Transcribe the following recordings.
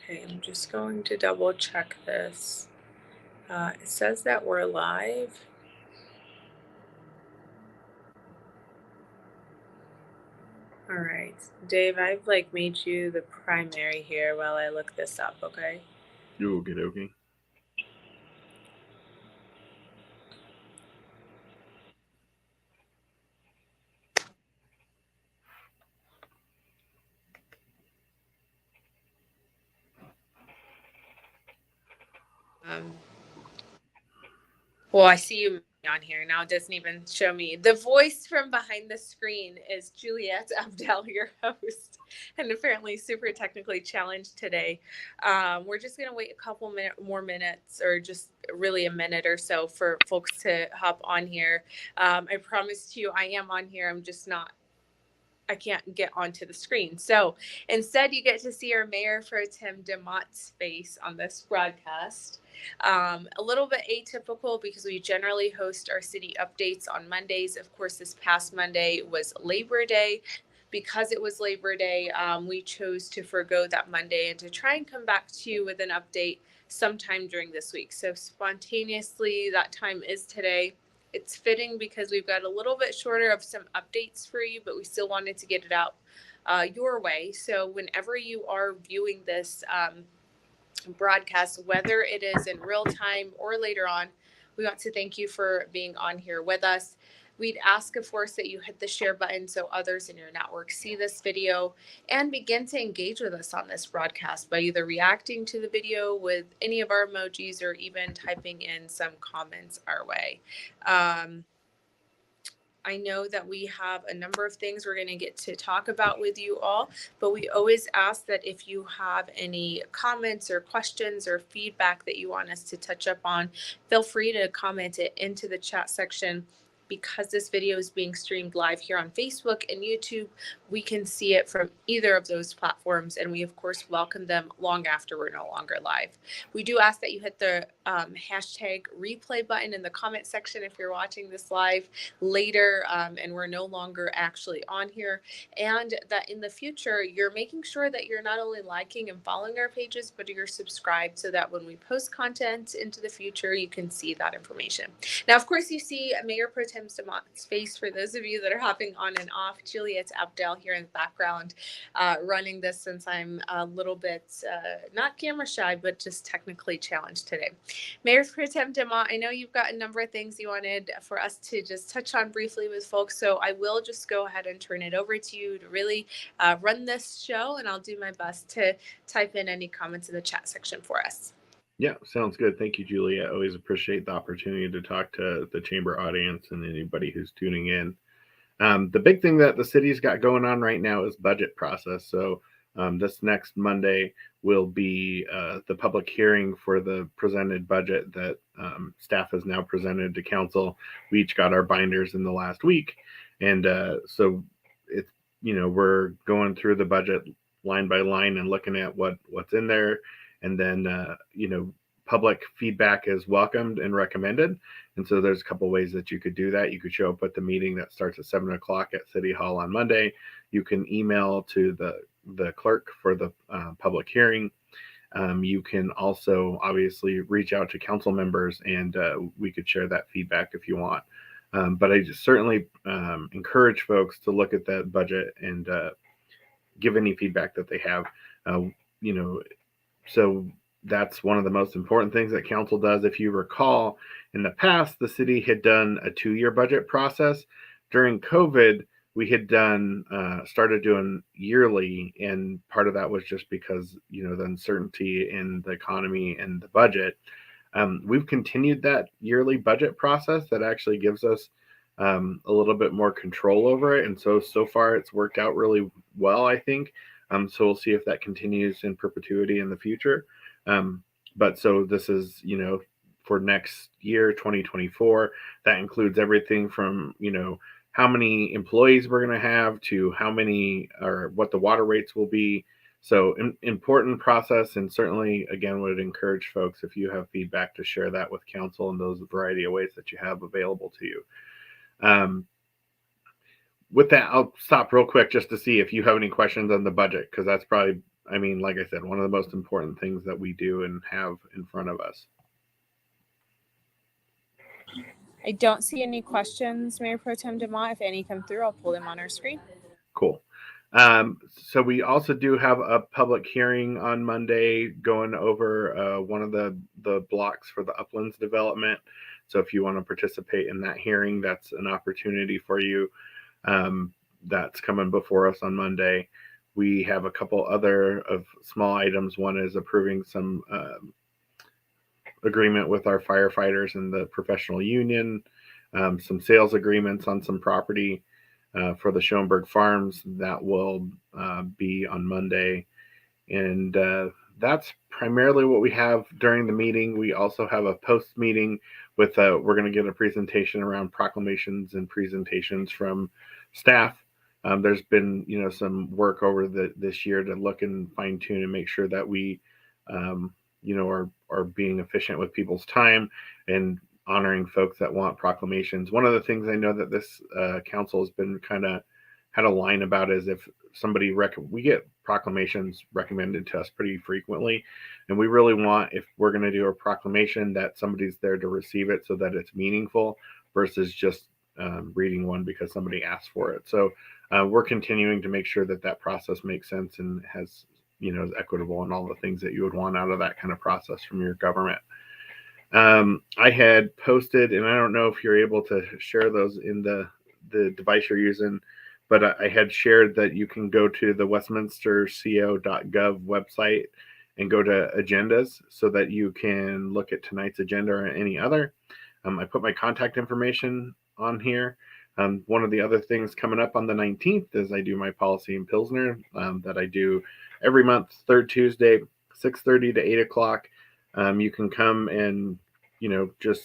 Okay, I'm just going to double check this. It says that we're live. All right, Dave, I've made you the primary here while I look this up, okay? You okie dokie. Um, Well, I see you on here now. It doesn't even show me. The voice from behind the screen is Juliet Abdel, your host, and apparently super technically challenged today. We're just going to wait a couple more minutes, or just really a minute or so, for folks to hop on here. I promised you I am on here. I'm just not. I can't get onto the screen. So instead, you get to see our Mayor Pro Tem DeMott's face on this broadcast. A little bit atypical because we generally host our city updates on Mondays. Of course, this past Monday was Labor Day. Because it was Labor Day, we chose to forego that Monday and to try and come back to you with an update sometime during this week. So spontaneously, that time is today. It's fitting because we've got a little bit shorter of some updates for you, but we still wanted to get it out your way. So whenever you are viewing this broadcast, whether it is in real time or later on, we want to thank you for being on here with us. We'd ask, of course, that you hit the share button so others in your network see this video and begin to engage with us on this broadcast by either reacting to the video with any of our emojis or even typing in some comments our way. I know that we have a number of things we're going to get to talk about with you all, but we always ask that if you have any comments or questions or feedback that you want us to touch up on, feel free to comment it into the chat section. Because this video is being streamed live here on Facebook and YouTube, we can see it from either of those platforms, and we, of course, welcome them long after we're no longer live. We do ask that you hit the hashtag replay button in the comment section if you're watching this live later and we're no longer actually on here, and that in the future you're making sure that you're not only liking and following our pages, but you're subscribed so that when we post content into the future, you can see that information. Now, of course, you see Mayor Pro Tem DeMott's face for those of you that are hopping on and off. Juliet Abdel here in the background running this, since I'm a little bit not camera shy, but just technically challenged today. Mayor Pro Tem DeMott, I know you've got a number of things you wanted for us to just touch on briefly with folks, so I will just go ahead and turn it over to you to really run this show, and I'll do my best to type in any comments in the chat section for us. Yeah, sounds good. Thank you, Julia. I always appreciate the opportunity to talk to the chamber audience and anybody who's tuning in. The big thing that the city's got going on right now is budget process. So this next Monday will be the public hearing for the presented budget that staff has now presented to council. We each got our binders in the last week, and so it's we're going through the budget line by line and looking at what's in there, and then public feedback is welcomed and recommended. And so there's a couple ways that you could do that. You could show up at the meeting that starts at 7 o'clock at City Hall on Monday. You can email to the clerk for the public hearing. You can also obviously reach out to council members, and we could share that feedback if you want. But I just certainly encourage folks to look at that budget and give any feedback that they have. So that's one of the most important things that council does. If you recall, in the past, the city had done a 2-year budget process. During COVID, we had started doing yearly, and part of that was just because the uncertainty in the economy and the budget. We've continued that yearly budget process that actually gives us a little bit more control over it, and so far it's worked out really well, I think. So we'll see if that continues in perpetuity in the future. But so this is, for next year, 2024, that includes everything from, how many employees we're going to have to how many or what the water rates will be. So important process, and certainly, again, would encourage folks, if you have feedback, to share that with council in those variety of ways that you have available to you. With that, I'll stop real quick just to see if you have any questions on the budget, because that's probably I mean, like I said, one of the most important things that we do and have in front of us. I don't see any questions, Mayor Pro Tem DeMott. If any come through, I'll pull them on our screen. Cool. So we also do have a public hearing on Monday going over one of the blocks for the Uplands development. So if you want to participate in that hearing, that's an opportunity for you. That's coming before us on Monday. We have a couple other of small items. One is approving some agreement with our firefighters and the professional union, some sales agreements on some property for the Schoenberg Farms. That will be on Monday. And that's primarily what we have during the meeting. We also have a post meeting with, we're going to get a presentation around proclamations and presentations from staff. There's been, some work over this year to look and fine tune and make sure that we, are being efficient with people's time and honoring folks that want proclamations. One of the things I know that this council has been kind of had a line about is if somebody we get proclamations recommended to us pretty frequently, and we really want, if we're going to do a proclamation, that somebody's there to receive it so that it's meaningful versus just reading one because somebody asked for it. So we're continuing to make sure that that process makes sense and has, is equitable and all the things that you would want out of that kind of process from your government. I had posted, and I don't know if you're able to share those in the device you're using, but I had shared that you can go to the westminsterco.gov website and go to agendas so that you can look at tonight's agenda or any other. I put my contact information on here. One of the other things coming up on the 19th is I do my policy in Pilsner that I do every month, third Tuesday, 6:30 to 8 o'clock. You can come and, just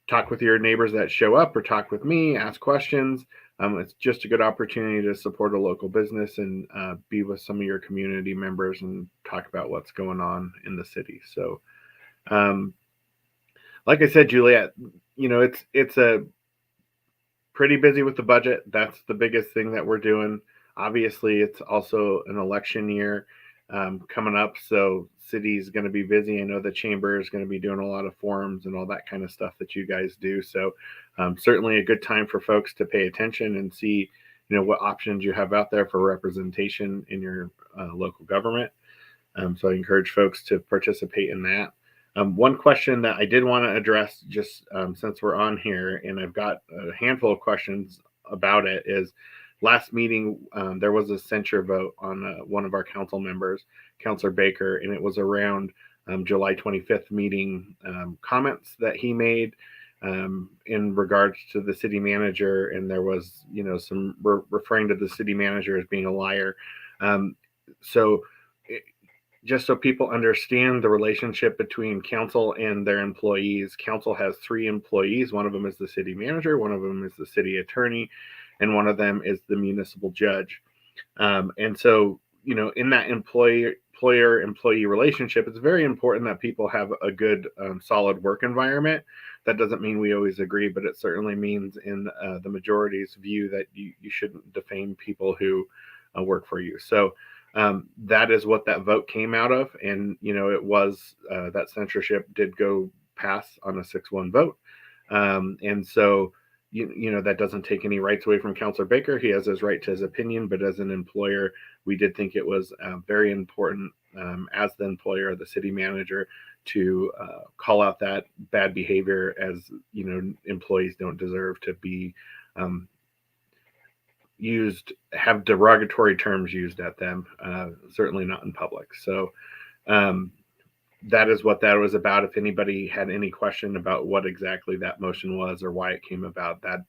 talk with your neighbors that show up or talk with me, ask questions. It's just a good opportunity to support a local business and be with some of your community members and talk about what's going on in the city. So, like I said, Juliet, it's a pretty busy with the budget. That's the biggest thing that we're doing. Obviously, it's also an election year coming up, so city's going to be busy. I know the chamber is going to be doing a lot of forums and all that kind of stuff that you guys do. So certainly a good time for folks to pay attention and see, what options you have out there for representation in your local government. So I encourage folks to participate in that. One question that I did want to address, just since we're on here, and I've got a handful of questions about it, is last meeting, there was a censure vote on one of our council members, Councilor Baker, and it was around July 25th meeting comments that he made in regards to the city manager. And there was, some referring to the city manager as being a liar. Just so people understand the relationship between council and their employees, council has 3 employees. One of them is the city manager, one of them is the city attorney, and one of them is the municipal judge. And so, in that employer-employee relationship, it's very important that people have a good, solid work environment. That doesn't mean we always agree, but it certainly means in the majority's view that you shouldn't defame people who work for you. So that is what that vote came out of. And, it was that censorship did go pass on a 6-1 vote. And so, that doesn't take any rights away from Councilor Baker. He has his right to his opinion, but as an employer, we did think it was very important as the employer or the city manager to call out that bad behavior, as, employees don't deserve to be have derogatory terms used at them, certainly not in public. So that is what that was about. If anybody had any question about what exactly that motion was or why it came about, that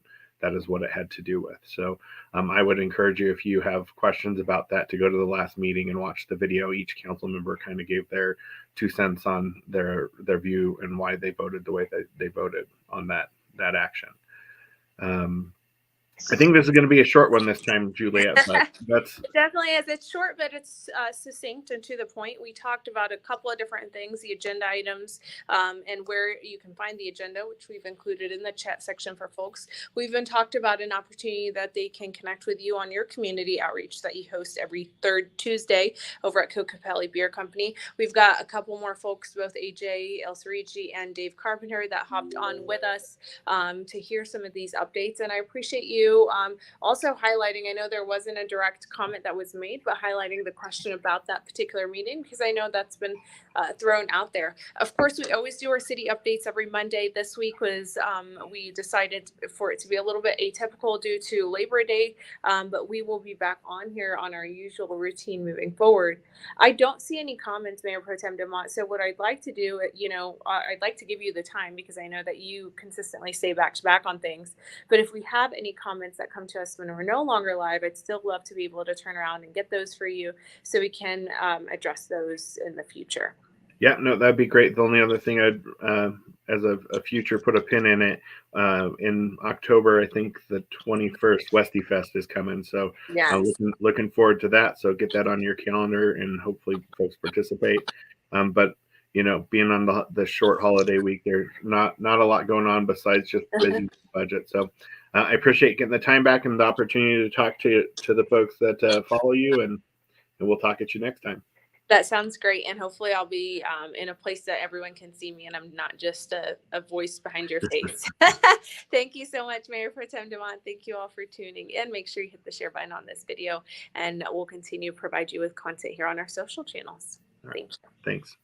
is what it had to do with. So I would encourage you, if you have questions about that, to go to the last meeting and watch the video. Each council member kind of gave their 2 cents on their view and why they voted the way that they voted on that action. I think this is going to be a short one this time, Juliet, but that's It definitely is. It's short, but it's succinct and to the point. We talked about a couple of different things, the agenda items, and where you can find the agenda, which we've included in the chat section for folks. We've even talked about an opportunity that they can connect with you on your community outreach that you host every third Tuesday over at Cocapelli Beer Company. We've got a couple more folks, both AJ El Sarici and Dave Carpenter, that hopped on with us to hear some of these updates. And I appreciate you also highlighting, I know there wasn't a direct comment that was made, but highlighting the question about that particular meeting, because I know that's been thrown out there. Of course, we always do our city updates every Monday. This week was, we decided for it to be a little bit atypical due to Labor Day, but we will be back on here on our usual routine moving forward. I don't see any comments, Mayor Pro Tem DeMont. So what I'd like to do, I'd like to give you the time because I know that you consistently stay back to back on things. But if we have any comments that come to us when we're no longer live, I'd still love to be able to turn around and get those for you so we can address those in the future. Yeah, no, that'd be great. The only other thing I'd, as a future, put a pin in it. In October, I think the 21st, Westy Fest is coming. So Yes. looking forward to that. So get that on your calendar and hopefully folks participate. But, being on the short holiday week, there's not a lot going on besides just busy budget. So I appreciate getting the time back and the opportunity to talk to the folks that follow you. And we'll talk at you next time. That sounds great. And hopefully I'll be in a place that everyone can see me and I'm not just a voice behind your face. Thank you so much, Mayor Pro Tem DeMont. Thank you all for tuning in. Make sure you hit the share button on this video and we'll continue to provide you with content here on our social channels. Right. Thank you. Thanks.